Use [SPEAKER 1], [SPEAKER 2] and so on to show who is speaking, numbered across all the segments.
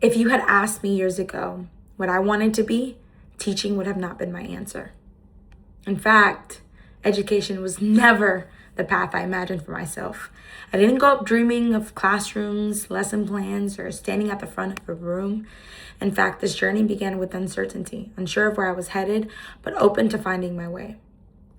[SPEAKER 1] If you had asked me years ago what I wanted to be, teaching would have not been my answer. In fact, education was never the path I imagined for myself. I didn't go up dreaming of classrooms, lesson plans, or standing at the front of a room. In fact, this journey began with uncertainty, unsure of where I was headed, but open to finding my way.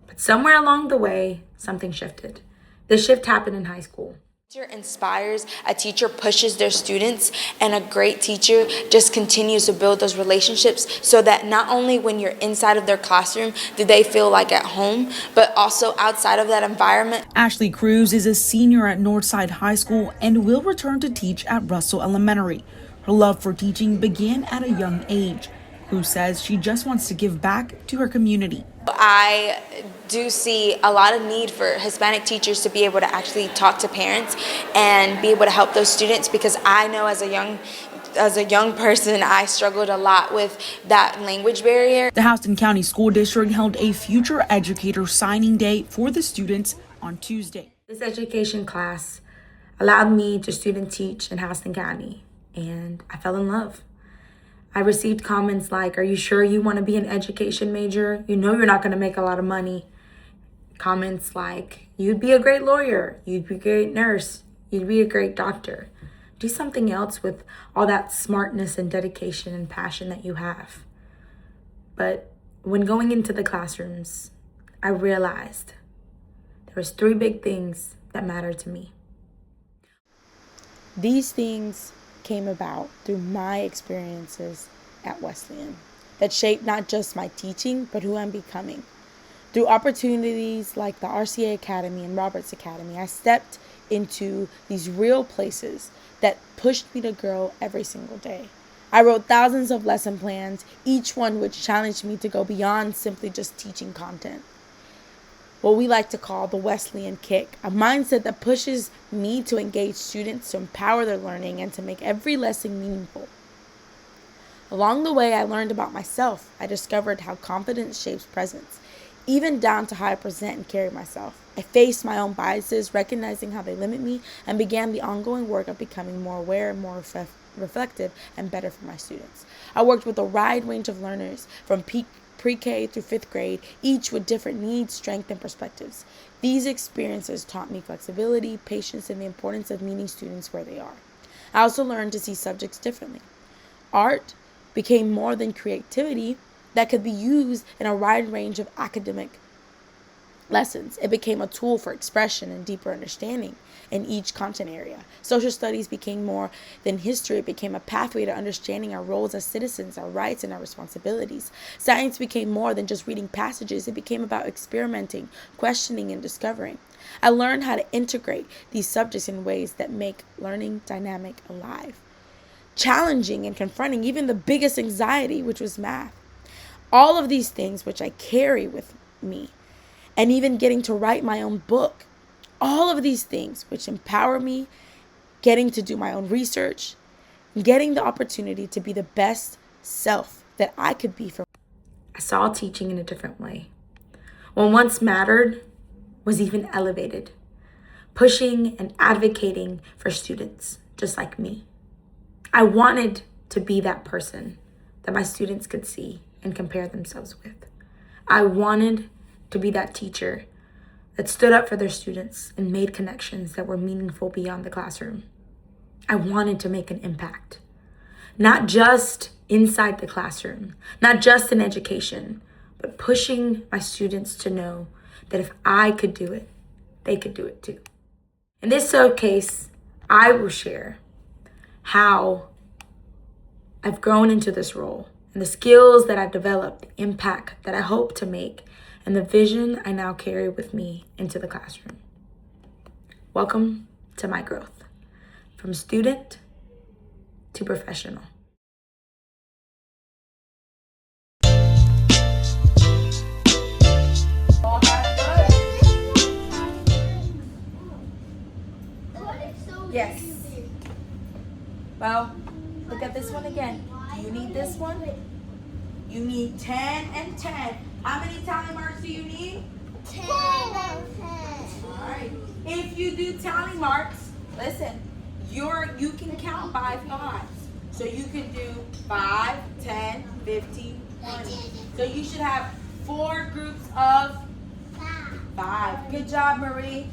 [SPEAKER 1] But somewhere along the way, something shifted. This shift happened in high school.
[SPEAKER 2] A teacher inspires, a teacher pushes their students, and a great teacher just continues to build those relationships so that not only when you're inside of their classroom do they feel like at home, but also outside of that environment.
[SPEAKER 3] Ashley Cruz is a senior at Northside High School and will return to teach at Russell Elementary. Her love for teaching began at a young age. Cruz says she just wants to give back to her community.
[SPEAKER 2] I do see a lot of need for Hispanic teachers to be able to actually talk to parents and be able to help those students, because I know as a young person, I struggled a lot with that language barrier.
[SPEAKER 3] The Houston County School District held a future educator signing day for the students on Tuesday.
[SPEAKER 1] This education class allowed me to student teach in Houston County, and I fell in love. I received comments like, "Are you sure you want to be an education major? You know you're not going to make a lot of money." Comments like, "You'd be a great lawyer. You'd be a great nurse. You'd be a great doctor. Do something else with all that smartness and dedication and passion that you have." But when going into the classrooms, I realized there was 3 big things that mattered to me. These things came about through my experiences at Wesleyan that shaped not just my teaching, but who I'm becoming. Through opportunities like the RCA Academy and Roberts Academy, I stepped into these real places that pushed me to grow every single day. I wrote thousands of lesson plans, each one which challenged me to go beyond simply just teaching content. What we like to call the Wesleyan kick, a mindset that pushes me to engage students, to empower their learning, and to make every lesson meaningful. Along the way, I learned about myself. I discovered how confidence shapes presence, even down to how I present and carry myself. I faced my own biases, recognizing how they limit me, and began the ongoing work of becoming more aware and more reflective and better for my students. I worked with a wide range of learners from pre-K through 5th grade, each with different needs, strengths, and perspectives. These experiences taught me flexibility, patience, and the importance of meeting students where they are. I also learned to see subjects differently. Art became more than creativity that could be used in a wide range of academic lessons. It became a tool for expression and deeper understanding in each content area. Social studies became more than history. It became a pathway to understanding our roles as citizens, our rights, and our responsibilities. Science became more than just reading passages. It became about experimenting, questioning, and discovering. I learned how to integrate these subjects in ways that make learning dynamic, alive, challenging, and confronting even the biggest anxiety, which was math. All of these things which I carry with me, and even getting to write my own book, all of these things which empower me, getting to do my own research, getting the opportunity to be the best self that I could be. I saw teaching in a different way. What once mattered was even elevated, pushing and advocating for students just like me. I wanted to be that person that my students could see and compare themselves with. I wanted to be that teacher that stood up for their students and made connections that were meaningful beyond the classroom. I wanted to make an impact, not just inside the classroom, not just in education, but pushing my students to know that if I could do it, they could do it too. In this showcase, I will share how I've grown into this role and the skills that I've developed, the impact that I hope to make, and the vision I now carry with me into the classroom. Welcome to my growth, from student to professional. Yes. Well, look at this one again. Do you need this one? You need 10 and 10. How many tally marks do you need?
[SPEAKER 4] 10.
[SPEAKER 1] Alright. If you do tally marks, listen, you can count by 5s. So you can do 5, 10, 15, 20. So you should have 4 groups of 5. Good job, Marie.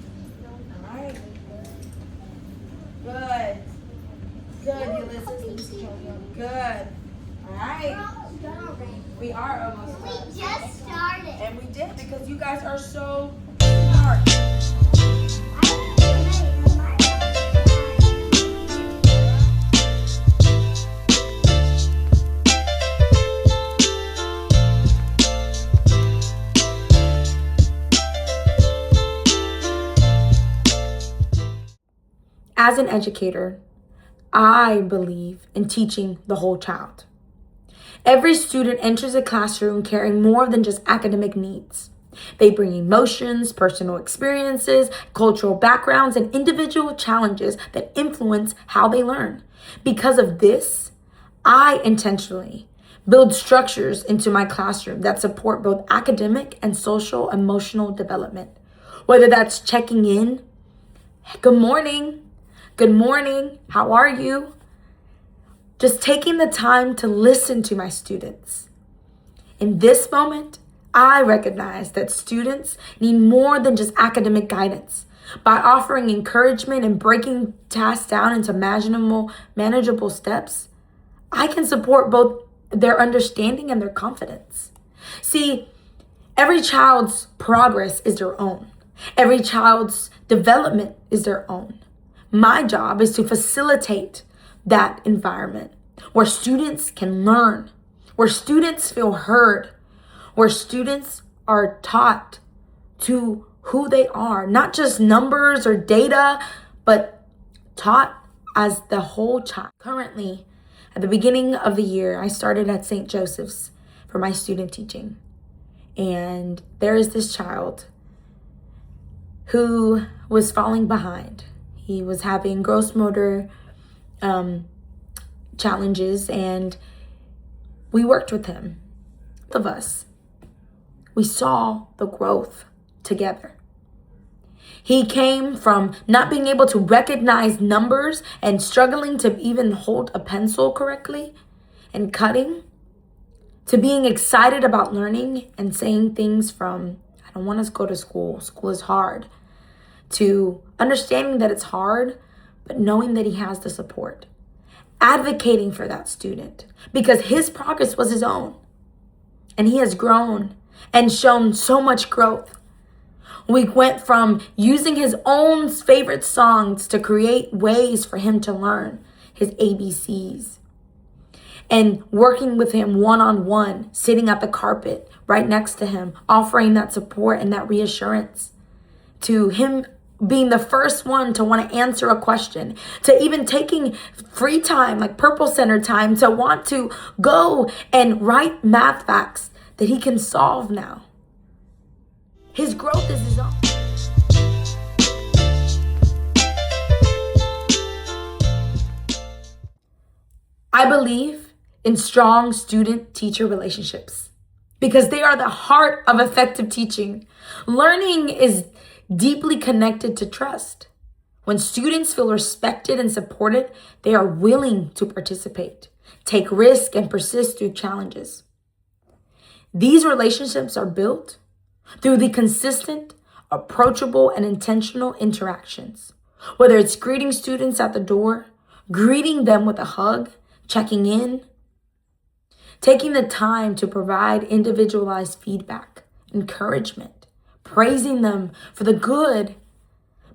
[SPEAKER 1] All right. Good. Good, Ulysses. Good. All right. We are almost done.
[SPEAKER 4] We just started.
[SPEAKER 1] And we did because you guys are so smart. As an educator, I believe in teaching the whole child. Every student enters a classroom carrying more than just academic needs. They bring emotions, personal experiences, cultural backgrounds, and individual challenges that influence how they learn. Because of this, I intentionally build structures into my classroom that support both academic and social emotional development. Whether that's checking in, good morning, how are you? Just taking the time to listen to my students. In this moment, I recognize that students need more than just academic guidance. By offering encouragement and breaking tasks down into manageable steps, I can support both their understanding and their confidence. See, every child's progress is their own. Every child's development is their own. My job is to facilitate that environment where students can learn, where students feel heard, where students are taught to who they are, not just numbers or data, but taught as the whole child. Currently, at the beginning of the year, I started at St. Joseph's for my student teaching. And there is this child who was falling behind. He was having gross motor challenges, and we worked with him. Both of us, we saw the growth together. He came from not being able to recognize numbers and struggling to even hold a pencil correctly and cutting, to being excited about learning and saying things from, I don't want to go to school is hard, to understanding that it's hard, but knowing that he has the support. Advocating for that student because his progress was his own. And he has grown and shown so much growth. We went from using his own favorite songs to create ways for him to learn his ABCs. And working with him one-on-one, sitting at the carpet right next to him, offering that support and that reassurance, to him being the first one to want to answer a question, to even taking free time, like Purple Center time, to want to go and write math facts that he can solve now. His growth is his own. I believe in strong student-teacher relationships because they are the heart of effective teaching. Learning is deeply connected to trust. When students feel respected and supported, they are willing to participate, take risks, and persist through challenges. These relationships are built through the consistent, approachable, and intentional interactions. Whether it's greeting students at the door, greeting them with a hug, checking in, taking the time to provide individualized feedback, encouragement, praising them for the good,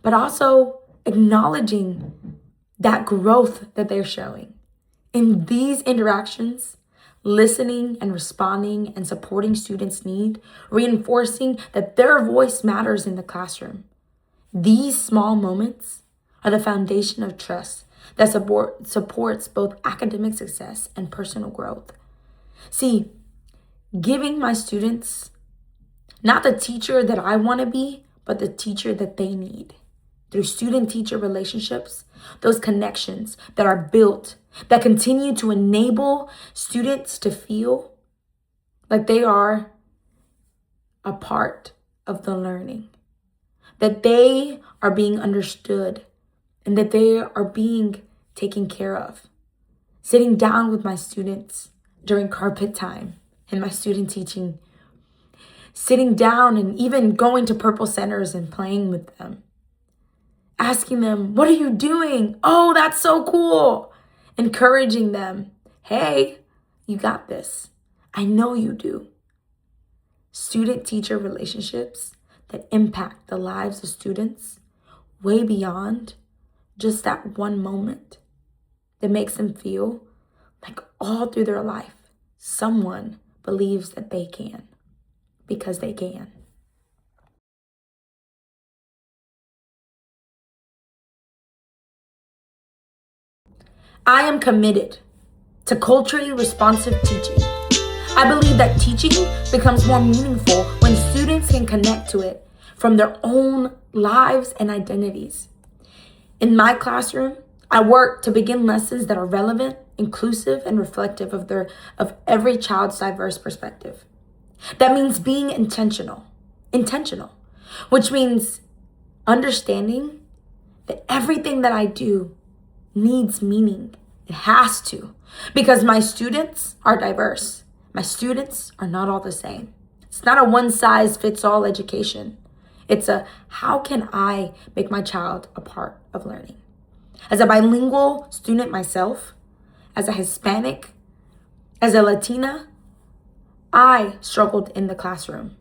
[SPEAKER 1] but also acknowledging that growth that they're showing. In these interactions, listening and responding and supporting students' need, reinforcing that their voice matters in the classroom. These small moments are the foundation of trust that supports both academic success and personal growth. See, giving my students not the teacher that I want to be, but the teacher that they need. Through student-teacher relationships, those connections that are built, that continue to enable students to feel like they are a part of the learning, that they are being understood, and that they are being taken care of. sitting down with my students during carpet time and my student teaching, sitting down and even going to purple centers and playing with them, asking them, what are you doing? Oh, that's so cool. Encouraging them, hey, you got this. I know you do. Student-teacher relationships that impact the lives of students way beyond just that one moment, that makes them feel like all through their life, someone believes that they can, because they can. I am committed to culturally responsive teaching. I believe that teaching becomes more meaningful when students can connect to it from their own lives and identities. In my classroom, I work to begin lessons that are relevant, inclusive, and reflective of every child's diverse perspective. That means being intentional, which means understanding that everything that I do needs meaning. It has to, because my students are diverse. My students are not all the same. It's not a one-size-fits-all education. It's a, how can I make my child a part of learning? As a bilingual student myself, as a Hispanic, as a Latina, I struggled in the classroom.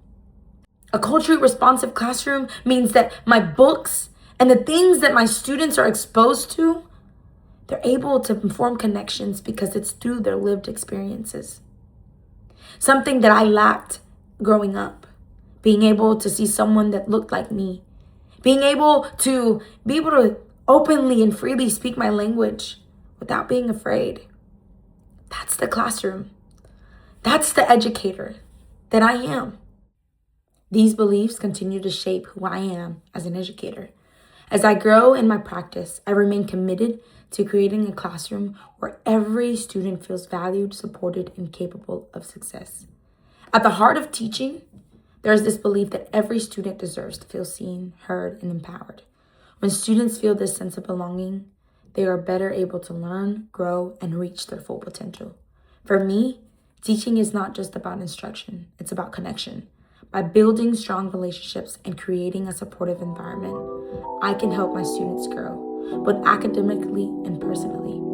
[SPEAKER 1] A culturally responsive classroom means that my books and the things that my students are exposed to, they're able to form connections because it's through their lived experiences. Something that I lacked growing up, being able to see someone that looked like me, being able to openly and freely speak my language without being afraid. That's the classroom. That's the educator that I am. These beliefs continue to shape who I am as an educator. As I grow in my practice, I remain committed to creating a classroom where every student feels valued, supported, and capable of success. At the heart of teaching, there is this belief that every student deserves to feel seen, heard, and empowered. When students feel this sense of belonging, they are better able to learn, grow, and reach their full potential. For me, teaching is not just about instruction, it's about connection. By building strong relationships and creating a supportive environment, I can help my students grow, both academically and personally.